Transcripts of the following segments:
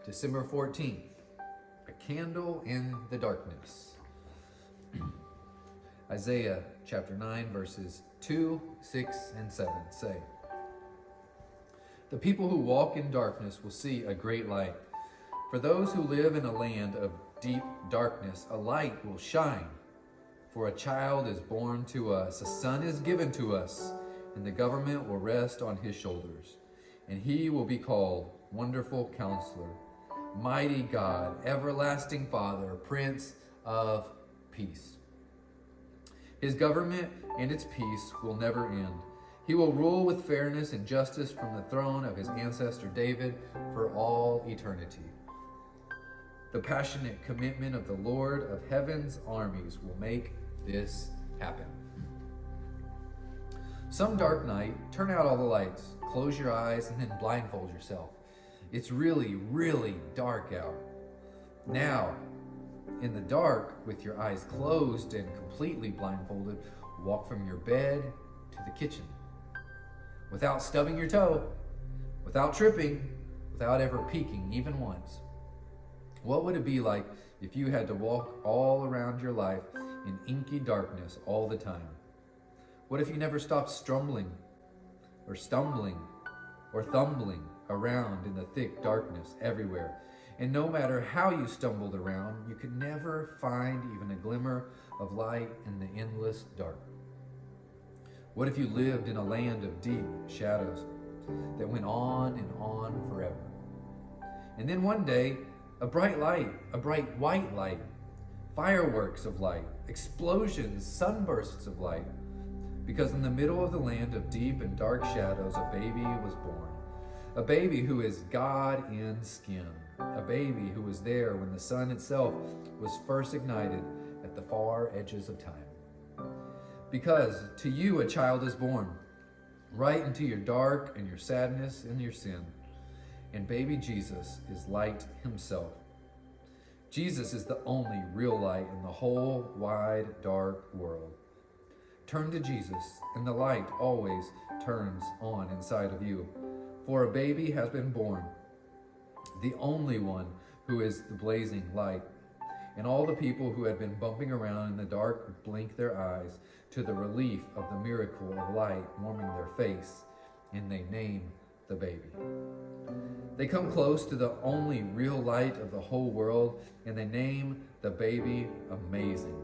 December 14th, a candle in the darkness. Isaiah chapter 9, verses 2, 6, and 7 say, "The people who walk in darkness will see a great light. For those who live in a land of deep darkness, a light will shine. For a child is born to us, a son is given to us, and the government will rest on his shoulders. And he will be called Wonderful Counselor, Mighty God, Everlasting Father, Prince of Peace. His government and its peace will never end. He will rule with fairness and justice from the throne of his ancestor David for all eternity. The passionate commitment of the Lord of heaven's armies will make this happen." Some dark night, turn out all the lights, close your eyes, and then blindfold yourself. It's really, really dark out. Now, in the dark, with your eyes closed and completely blindfolded, walk from your bed to the kitchen. Without stubbing your toe, without tripping, without ever peeking even once. What would it be like if you had to walk all around your life in inky darkness all the time? What if you never stopped stumbling or thumbling around in the thick darkness everywhere? And no matter how you stumbled around, you could never find even a glimmer of light in the endless dark. What if you lived in a land of deep shadows that went on and on forever? And then one day, a bright light, a bright white light, fireworks of light, explosions, sunbursts of light. Because in the middle of the land of deep and dark shadows, a baby was born. A baby who is God in skin. A baby who was there when the sun itself was first ignited at the far edges of time. Because to you a child is born, right into your dark and your sadness and your sin. And baby Jesus is light himself. Jesus is the only real light in the whole wide, dark world. Turn to Jesus, and the light always turns on inside of you. For a baby has been born, the only one who is the blazing light. And all the people who had been bumping around in the dark blink their eyes to the relief of the miracle of light warming their face, and they name the baby. They come close to the only real light of the whole world, and they name the baby Amazing.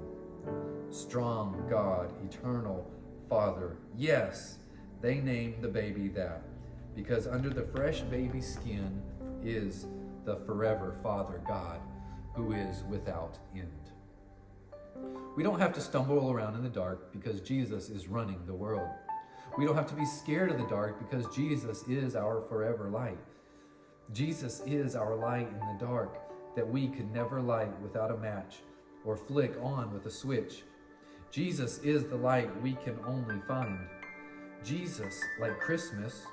Strong God, eternal Father. Yes, they name the baby that, because under the fresh baby skin is the forever Father God, who is without end. We don't have to stumble around in the dark because Jesus is running the world. We don't have to be scared of the dark because Jesus is our forever light. Jesus is our light in the dark that we could never light without a match or flick on with a switch. Jesus is the light we can only find. Jesus, like Christmas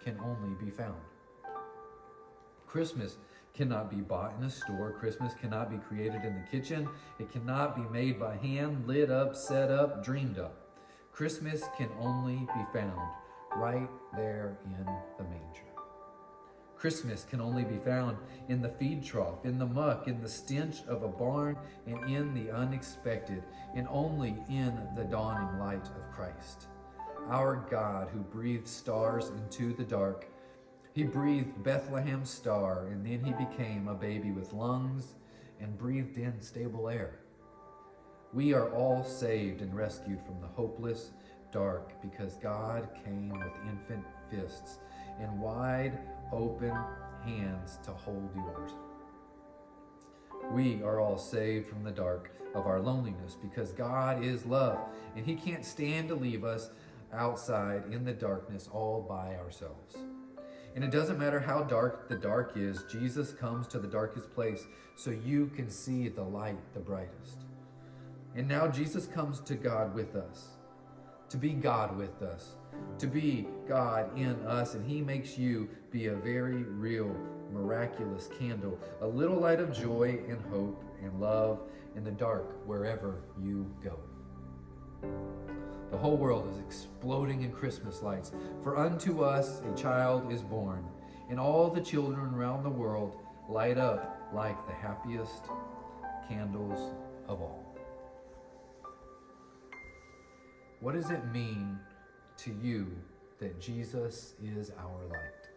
can only be found. Christmas cannot be bought in a store. Christmas cannot be created in the kitchen. It cannot be made by hand, lit up, set up, dreamed up. Christmas can only be found right there in the manger. Christmas can only be found in the feed trough, in the muck, in the stench of a barn, and in the unexpected, and only in the dawning light of Christ. Our God who breathed stars into the dark. He breathed Bethlehem's star, and then he became a baby with lungs and breathed in stable air. We are all saved and rescued from the hopeless dark because God came with infant fists and wide open hands to hold yours. We are all saved from the dark of our loneliness because God is love, and he can't stand to leave us outside in the darkness all by ourselves. And it doesn't matter how dark the dark is, Jesus comes to the darkest place so you can see the light the brightest. And now Jesus comes to God with us, to be God with us, to be God in us, and he makes you be a very real, miraculous candle, a little light of joy and hope and love in the dark wherever you go. The whole world is exploding in Christmas lights. For unto us a child is born. and all the children around the world light up like the happiest candles of all. What does it mean to you that Jesus is our light?